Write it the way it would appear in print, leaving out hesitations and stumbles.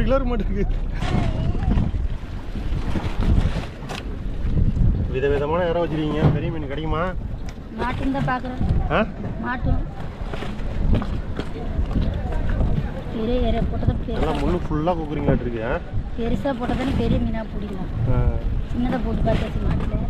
1 kilo மாட்டுக்கு விதவிதமான இடம் வச்சிருக்கீங்க. பெரிய மீன் கிடைக்குமா? மாட்டுன்னு தான் பார்க்குறேன். மாட்டும் பெரிய இறை போட்டதான் எல்லாம் முள்ளு ஃபுல்லாக கொடுக்குறீங்களாட்டு இருக்கு. பெருசாக போட்டதானே பெரிய மீனாக பிடிக்கலாம். சின்னதாக போட்டு பார்த்தாச்சு மாட்டில்.